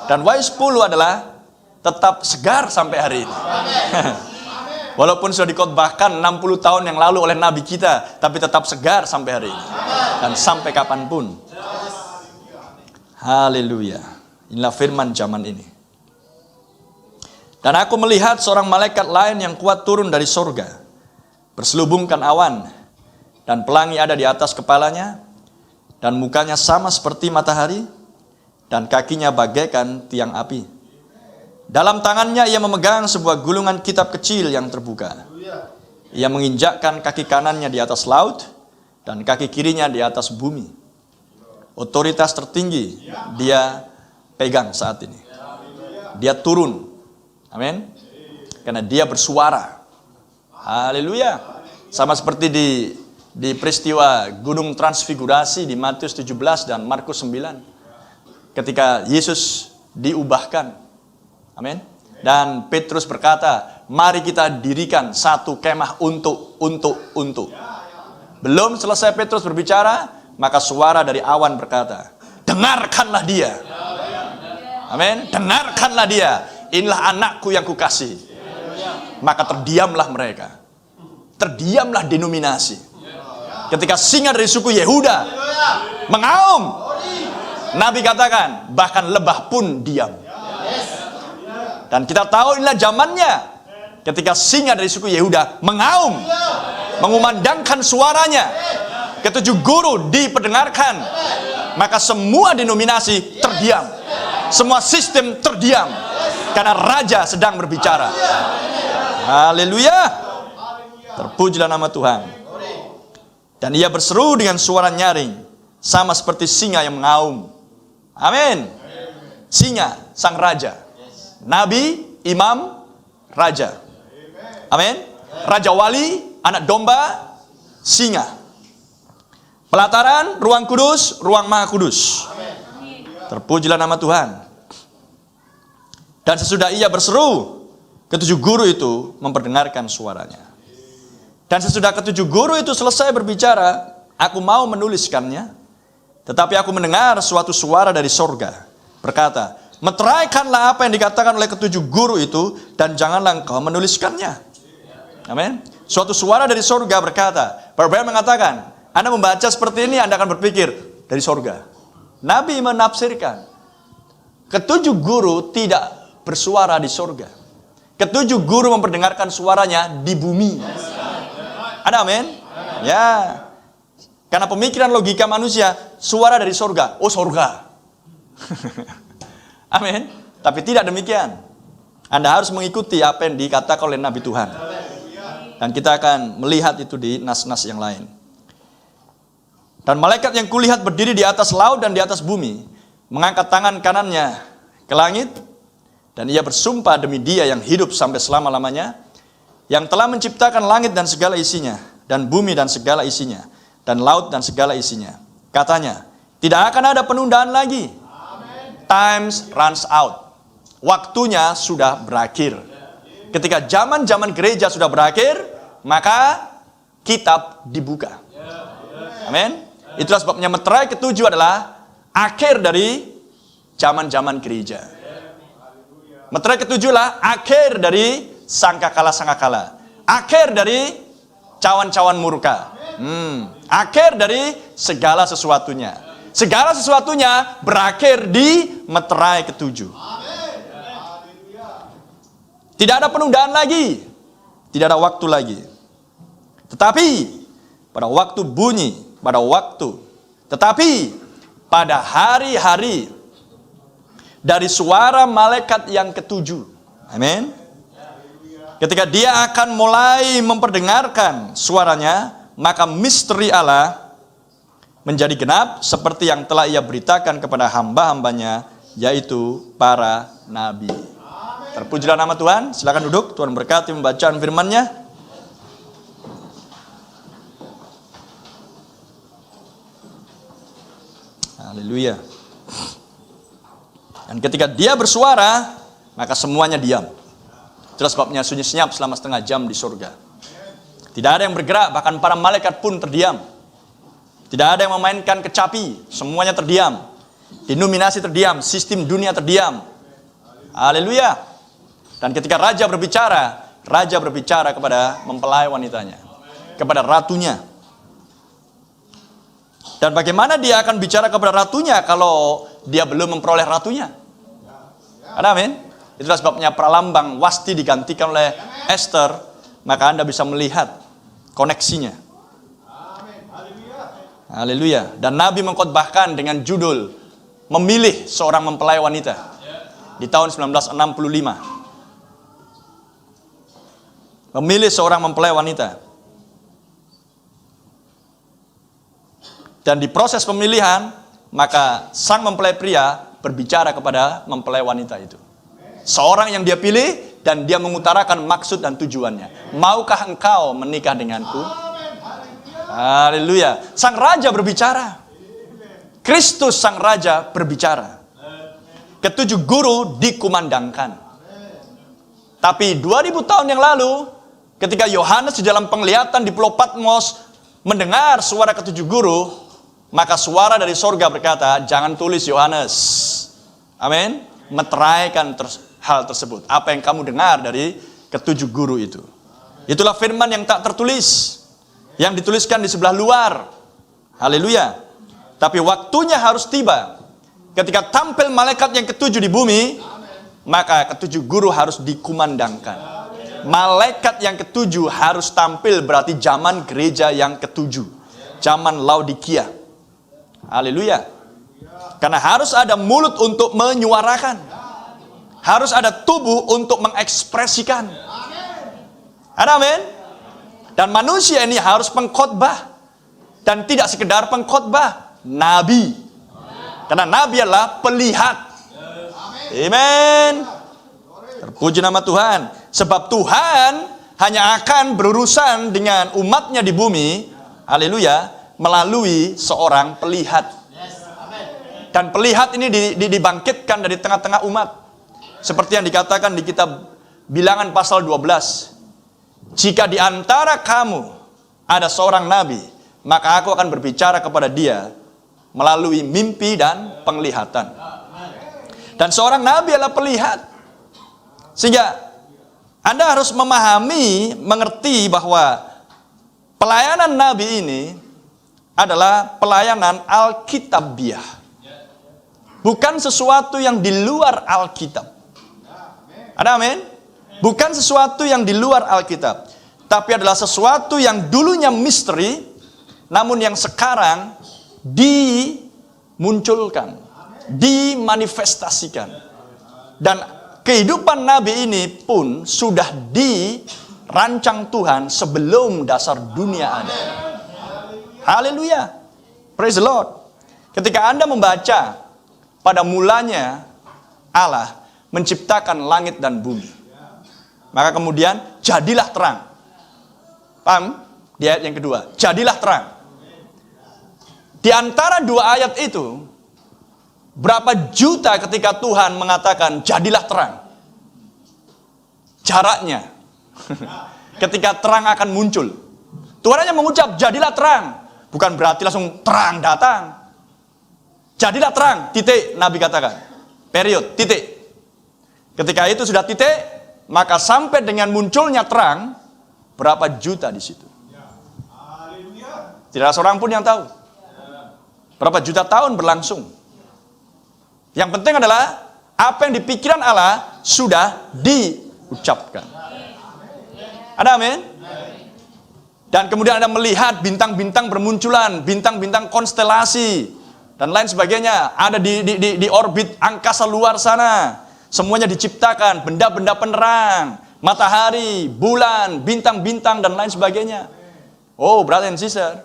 Dan Wahyu 10 adalah tetap segar sampai hari ini. Walaupun sudah dikotbahkan 60 tahun yang lalu oleh Nabi kita, tapi tetap segar sampai hari ini. Dan sampai kapanpun. Haleluya. Inilah firman zaman ini. Dan aku melihat seorang malaikat lain yang kuat turun dari sorga, berselubungkan awan, dan pelangi ada di atas kepalanya, dan mukanya sama seperti matahari, dan kakinya bagaikan tiang api. Dalam tangannya ia memegang sebuah gulungan kitab kecil yang terbuka. Ia menginjakkan kaki kanannya di atas laut, dan kaki kirinya di atas bumi. Otoritas tertinggi dia pegang saat ini. Dia turun. Amin. Karena dia bersuara. Haleluya. Sama seperti di peristiwa Gunung Transfigurasi di Matius 17 dan Markus 9. Ketika Yesus diubahkan. Amin. Dan Petrus berkata, mari kita dirikan satu kemah untuk. Belum selesai Petrus berbicara, maka suara dari awan berkata, dengarkanlah dia. Amin. Dengarkanlah dia. Inilah anakku yang kukasih. Maka terdiamlah mereka. Terdiamlah denominasi. Ketika singa dari suku Yehuda mengaum, Nabi katakan, bahkan lebah pun diam. Dan kita tahu inilah zamannya. Ketika singa dari suku Yehuda mengaum, mengumandangkan suaranya, ketujuh guru diperdengarkan, maka semua denominasi terdiam. Semua sistem terdiam. Karena raja sedang berbicara. Haleluya. Terpujilah nama Tuhan. Dan ia berseru dengan suara nyaring, sama seperti singa yang mengaum. Amin. Singa, sang raja. Nabi, imam, raja. Amin. Raja wali, anak domba, singa. Pelataran, ruang kudus, ruang maha kudus. Terpujilah nama Tuhan. Dan sesudah ia berseru, ketujuh guru itu memperdengarkan suaranya. Dan sesudah ketujuh guru itu selesai berbicara, aku mau menuliskannya. Tetapi aku mendengar suatu suara dari sorga, berkata, meteraikanlah apa yang dikatakan oleh ketujuh guru itu, dan janganlah engkau menuliskannya. Amin. Suatu suara dari sorga berkata, Bapak mengatakan, Anda membaca seperti ini, Anda akan berpikir, dari sorga. Nabi menafsirkan, ketujuh guru tidak bersuara di sorga. Ketujuh guru memperdengarkan suaranya di bumi. Ada amin? Ya. Karena pemikiran logika manusia, suara dari sorga. Oh, sorga. Amin. Tapi tidak demikian. Anda harus mengikuti apa yang dikatakan oleh Nabi Tuhan. Dan kita akan melihat itu di nas-nas yang lain. Dan malaikat yang kulihat berdiri di atas laut dan di atas bumi, mengangkat tangan kanannya ke langit, dan ia bersumpah demi Dia yang hidup sampai selama-lamanya, yang telah menciptakan langit dan segala isinya, dan bumi dan segala isinya, dan laut dan segala isinya. Katanya, tidak akan ada penundaan lagi. Times runs out. Waktunya sudah berakhir. Ketika zaman-zaman gereja sudah berakhir, maka kitab dibuka. Amin. Itulah sebabnya meterai ketujuh adalah akhir dari zaman-zaman gereja. Meterai ketujuhlah akhir dari sangkakala. Akhir dari cawan-cawan murka. Akhir dari segala sesuatunya. Segala sesuatunya berakhir di meterai ketujuh. Tidak ada penundaan lagi. Tidak ada waktu lagi. Tetapi pada waktu bunyi, tetapi pada hari-hari dari suara malaikat yang ketujuh. Amin. Ketika dia akan mulai memperdengarkan suaranya, maka misteri Allah menjadi genap seperti yang telah ia beritakan kepada hamba-hambanya, yaitu para nabi. Terpujilah nama Tuhan. Silakan duduk. Tuhan berkati pembacaan firman-Nya. Haleluya. Dan ketika dia bersuara, maka semuanya diam. Itulah sebabnya sunyi senyap selama setengah jam di surga. Tidak ada yang bergerak, bahkan para malaikat pun terdiam. Tidak ada yang memainkan kecapi, semuanya terdiam. Denominasi terdiam, sistem dunia terdiam. Haleluya. Dan ketika raja berbicara kepada mempelai wanitanya, kepada ratunya. Dan bagaimana dia akan bicara kepada ratunya kalau dia belum memperoleh ratunya? Amin. Itulah sebabnya pralambang Wasti digantikan oleh Esther, maka Anda bisa melihat koneksinya. Haleluya. Dan Nabi mengkhotbahkan dengan judul memilih seorang mempelai wanita di tahun 1965. Memilih seorang mempelai wanita. Dan di proses pemilihan, maka sang mempelai pria berbicara kepada mempelai wanita itu. Seorang yang dia pilih dan dia mengutarakan maksud dan tujuannya. Maukah engkau menikah denganku? Haleluya. Sang raja berbicara. Kristus sang raja berbicara. Ketujuh guru dikumandangkan. Tapi 2000 tahun yang lalu, ketika Yohanes di dalam penglihatan di Pulau Patmos mendengar suara ketujuh guru, maka suara dari sorga berkata, jangan tulis Yohanes. Amin. Meteraikan hal tersebut. Apa yang kamu dengar dari ketujuh guru itu. Itulah firman yang tak tertulis. Yang dituliskan di sebelah luar. Haleluya. Tapi waktunya harus tiba. Ketika tampil malaikat yang ketujuh di bumi, maka ketujuh guru harus dikumandangkan. Malaikat yang ketujuh harus tampil, berarti zaman gereja yang ketujuh. Zaman Laodikia. Haleluya. Karena harus ada mulut untuk menyuarakan. Harus ada tubuh untuk mengekspresikan. Amin. Dan manusia ini harus pengkhotbah. Dan tidak sekedar pengkhotbah, nabi. Karena nabi adalah pelihat. Amin. Terpuji nama Tuhan. Sebab Tuhan hanya akan berurusan dengan umatnya di bumi, haleluya, melalui seorang pelihat. Dan pelihat ini dibangkitkan dari tengah-tengah umat. Seperti yang dikatakan di kitab Bilangan pasal 12. Jika di antara kamu ada seorang nabi, maka aku akan berbicara kepada dia melalui mimpi dan penglihatan. Dan seorang nabi adalah pelihat. Sehingga Anda harus memahami, mengerti bahwa pelayanan nabi ini adalah pelayanan Alkitabiah. Bukan sesuatu yang di luar Alkitab. Ada amin? Bukan sesuatu yang di luar Alkitab. Tapi adalah sesuatu yang dulunya misteri, namun yang sekarang dimunculkan, dimanifestasikan. Dan kehidupan nabi ini pun sudah dirancang Tuhan sebelum dasar dunia ada. Haleluya. Praise the Lord. Ketika Anda membaca, pada mulanya Allah menciptakan langit dan bumi. Maka kemudian jadilah terang. Paham? Di ayat yang kedua, jadilah terang. Di antara dua ayat itu, berapa juta ketika Tuhan mengatakan jadilah terang? Jaraknya. Ketika terang akan muncul. Tuhan hanya mengucap jadilah terang. Bukan berarti langsung terang datang. Jadilah terang, titik, Nabi katakan. Period, titik. Ketika itu sudah titik, maka sampai dengan munculnya terang, berapa juta di situ. Tidak ada seorang pun yang tahu. Berapa juta tahun berlangsung. Yang penting adalah, apa yang dipikiran Allah sudah diucapkan. Ada amin? Dan kemudian Anda melihat bintang-bintang bermunculan, bintang-bintang konstelasi, dan lain sebagainya, ada di orbit angkasa luar sana. Semuanya diciptakan, benda-benda penerang, matahari, bulan, bintang-bintang, dan lain sebagainya. Oh, brother and sister.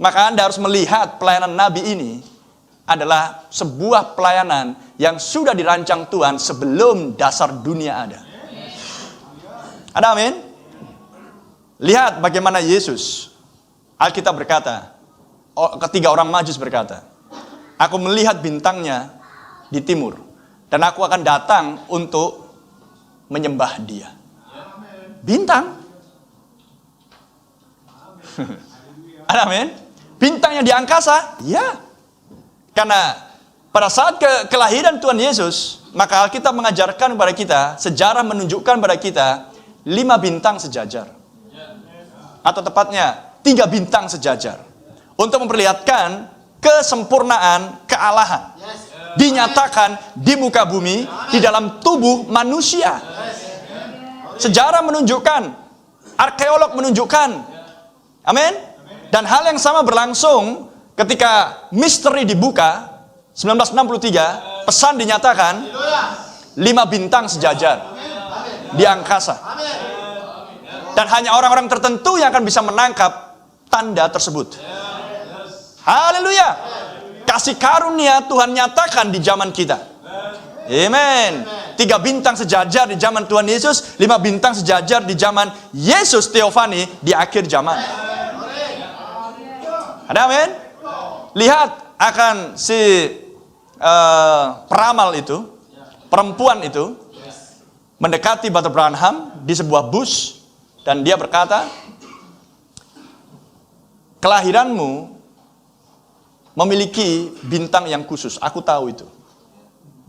Maka Anda harus melihat pelayanan Nabi ini adalah sebuah pelayanan yang sudah dirancang Tuhan sebelum dasar dunia ada. Ada amin? Lihat bagaimana Yesus, Alkitab berkata, ketiga orang Majus berkata, aku melihat bintangnya di timur, dan aku akan datang untuk menyembah dia. Bintang. Ada amin? Bintangnya di angkasa? Ya. Karena pada saat kelahiran Tuhan Yesus, maka Alkitab mengajarkan kepada kita, sejarah menunjukkan kepada kita 5 bintang sejajar. Atau tepatnya 3 bintang sejajar. Untuk memperlihatkan kesempurnaan kealahan. Dinyatakan di muka bumi, di dalam tubuh manusia. Sejarah menunjukkan, arkeolog menunjukkan. Amin. Dan hal yang sama berlangsung ketika misteri dibuka, 1963, pesan dinyatakan 5 bintang sejajar di angkasa. Dan hanya orang-orang tertentu yang akan bisa menangkap tanda tersebut. Haleluya. Kasih karunia Tuhan nyatakan di zaman kita. Amen. 3 bintang sejajar di zaman Tuhan Yesus, 5 bintang sejajar di zaman Yesus Theophany di akhir zaman. Ada amin? Lihat akan si peramal itu, perempuan itu, mendekati Brother Branham di sebuah bus, dan dia berkata, kelahiranmu memiliki bintang yang khusus, aku tahu itu.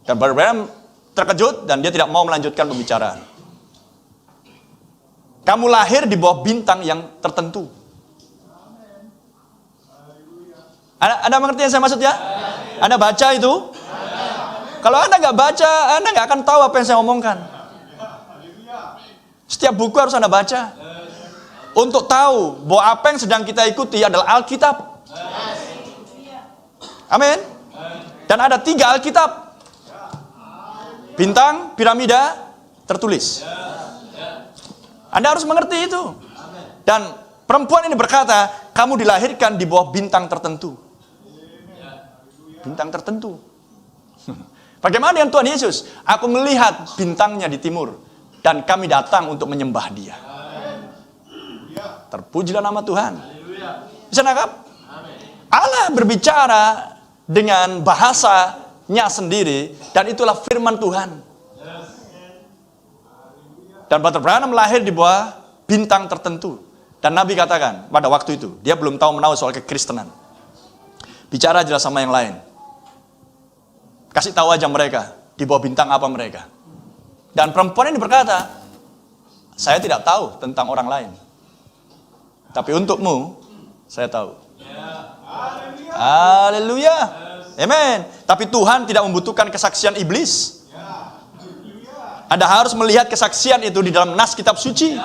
Dan Brother Branham terkejut dan dia tidak mau melanjutkan pembicaraan. Kamu lahir di bawah bintang yang tertentu. Anda mengerti yang saya maksud ya? Anda baca itu? Kalau Anda nggak baca, Anda nggak akan tahu apa yang saya omongkan. Setiap buku harus Anda baca. Untuk tahu bahwa apa yang sedang kita ikuti adalah Alkitab. Amin. Dan ada 3 Alkitab. Bintang, piramida, tertulis. Anda harus mengerti itu. Dan perempuan ini berkata, kamu dilahirkan di bawah bintang tertentu. Bintang tertentu. Bagaimana dengan Tuhan Yesus? Aku melihat bintangnya di timur, dan kami datang untuk menyembah Dia. Terpujilah nama Tuhan. Bisa nangkap? Allah berbicara dengan bahasanya sendiri, dan itulah firman Tuhan. Dan Brother Branham lahir di bawah bintang tertentu. Dan Nabi katakan pada waktu itu, dia belum tahu menahu soal kekristenan. Bicara jelas sama yang lain. Kasih tahu aja mereka, di bawah bintang apa mereka. Dan perempuan ini berkata, saya tidak tahu tentang orang lain. Tapi untukmu, saya tahu. Haleluya. Amen. Tapi Tuhan tidak membutuhkan kesaksian iblis. Anda harus melihat kesaksian itu di dalam nas kitab suci.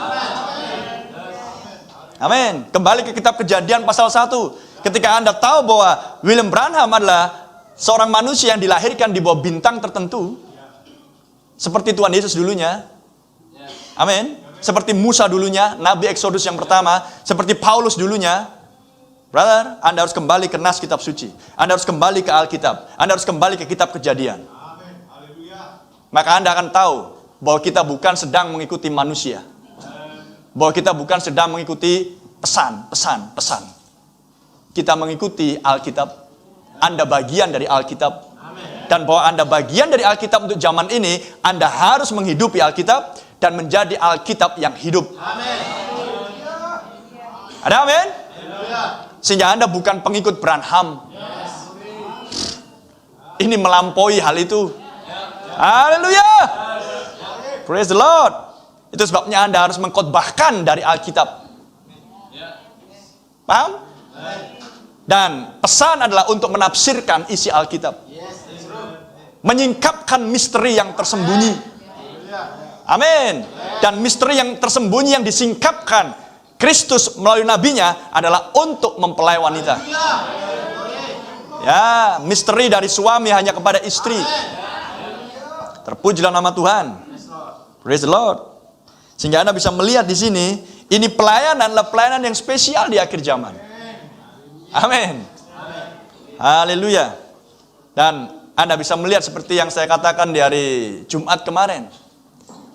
Amin. Kembali ke kitab Kejadian pasal 1. Ketika Anda tahu bahwa William Branham adalah seorang manusia yang dilahirkan di bawah bintang tertentu, seperti Tuhan Yesus dulunya. Amin. Seperti Musa dulunya, Nabi Exodus yang pertama, seperti Paulus dulunya. Brother, Anda harus kembali ke nas kitab suci. Anda harus kembali ke Alkitab. Anda harus kembali ke kitab Kejadian. Maka Anda akan tahu bahwa kita bukan sedang mengikuti manusia. Bahwa kita bukan sedang mengikuti pesan. Kita mengikuti Alkitab. Anda bagian dari Alkitab. Dan bahwa Anda bagian dari Alkitab untuk zaman ini, Anda harus menghidupi Alkitab dan menjadi Alkitab yang hidup. Ada amin? Sehingga Anda bukan pengikut Branham. Ini melampaui hal itu. Haleluya. Praise the Lord. Itu sebabnya Anda harus mengkhotbahkan dari Alkitab. Paham? Dan pesan adalah untuk menafsirkan isi Alkitab. Menyingkapkan misteri yang tersembunyi. Amin. Dan misteri yang tersembunyi yang disingkapkan Kristus melalui nabinya adalah untuk mempelai wanita. Ya, misteri dari suami hanya kepada istri. Terpujilah nama Tuhan. Praise the Lord. Sehingga Anda bisa melihat di sini, ini pelayanan adalah pelayanan yang spesial di akhir zaman. Amin. Haleluya. Dan Anda bisa melihat seperti yang saya katakan di hari Jumat kemarin.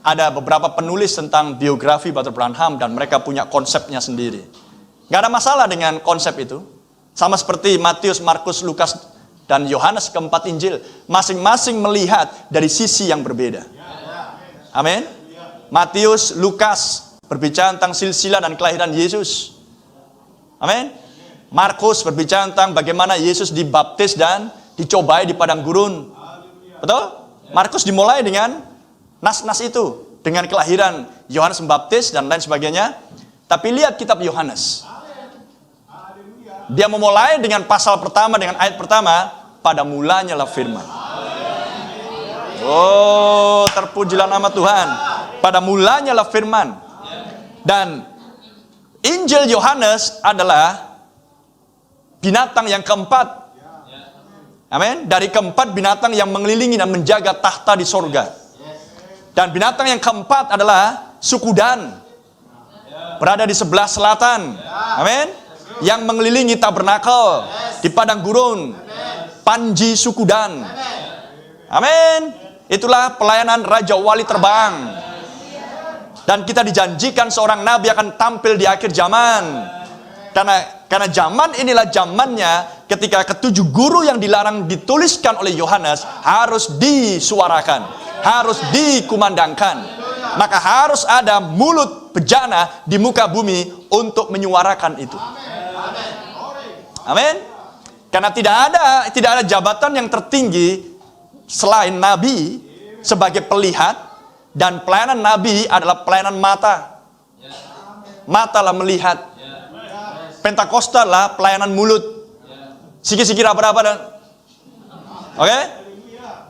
Ada beberapa penulis tentang biografi Brother Branham dan mereka punya konsepnya sendiri. Gak ada masalah dengan konsep itu. Sama seperti Matius, Markus, Lukas, dan Yohanes keempat Injil. Masing-masing melihat dari sisi yang berbeda. Amin. Matius, Lukas berbicara tentang silsilah dan kelahiran Yesus. Amin. Markus berbicara tentang bagaimana Yesus dibaptis dan dicobai di padang gurun. Betul? Markus dimulai dengan nas-nas itu, dengan kelahiran Yohanes Pembaptis dan lain sebagainya. Tapi lihat kitab Yohanes. Dia memulai dengan pasal pertama, dengan ayat pertama, pada mulanya lah firman. Oh, terpujilah nama Tuhan. Pada mulanya lah firman. Dan Injil Yohanes adalah binatang yang keempat. Amin. Dari keempat binatang yang mengelilingi dan menjaga tahta di sorga. Dan binatang yang keempat adalah suku Dan. Berada di sebelah selatan. Amin. Yang mengelilingi tabernakel di padang gurun. Panji suku Dan. Amin. Itulah pelayanan Raja Wali terbang. Dan kita dijanjikan seorang nabi akan tampil di akhir zaman. Karena zaman inilah zamannya ketika ketujuh guru yang dilarang dituliskan oleh Yohanes harus disuarakan, harus dikumandangkan. Maka harus ada mulut bejana di muka bumi untuk menyuarakan itu. Amin. Karena tidak ada jabatan yang tertinggi selain nabi sebagai pelihat. Dan pelayanan nabi adalah pelayanan mata. Mata lah melihat. Pentakosta lah pelayanan mulut. Sikit-sikit apa-apa dan oke?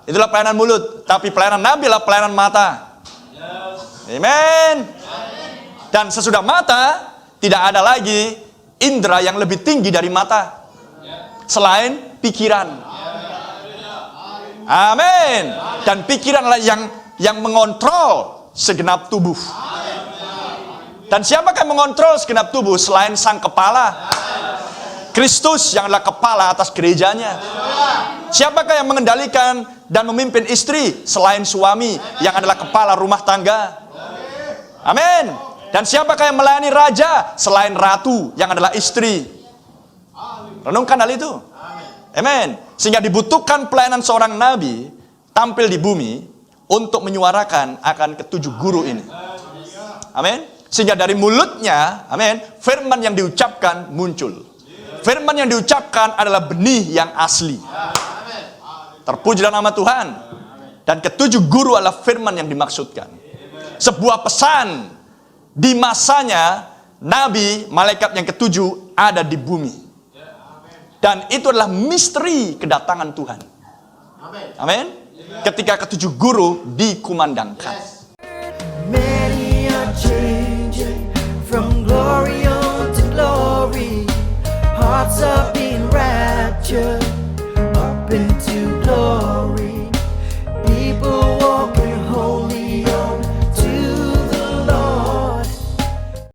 Itulah pelayanan mulut. Tapi pelayanan nabi lah pelayanan mata. Amen. Dan sesudah mata tidak ada lagi indera yang lebih tinggi dari mata selain pikiran. Amin. Dan pikiranlah yang mengontrol segenap tubuh. Dan siapakah yang mengontrol segenap tubuh selain sang kepala? Kristus yang adalah kepala atas gerejanya. Siapakah yang mengendalikan dan memimpin istri selain suami yang adalah kepala rumah tangga? Amin. Dan siapakah yang melayani raja selain ratu yang adalah istri? Renungkan hal itu. Amin. Sehingga dibutuhkan pelayanan seorang nabi tampil di bumi untuk menyuarakan akan ketujuh guru ini. Amin. Sehingga dari mulutnya, amin, firman yang diucapkan muncul. Firman yang diucapkan adalah benih yang asli. Terpujilah nama Tuhan. Dan ketujuh guru adalah firman yang dimaksudkan. Sebuah pesan di masanya nabi, malaikat yang ketujuh ada di bumi. Dan itu adalah misteri kedatangan Tuhan. Amin. Ketika ketujuh guru dikumandangkan. Many are changing from glory on to glory. Hearts are being raptured.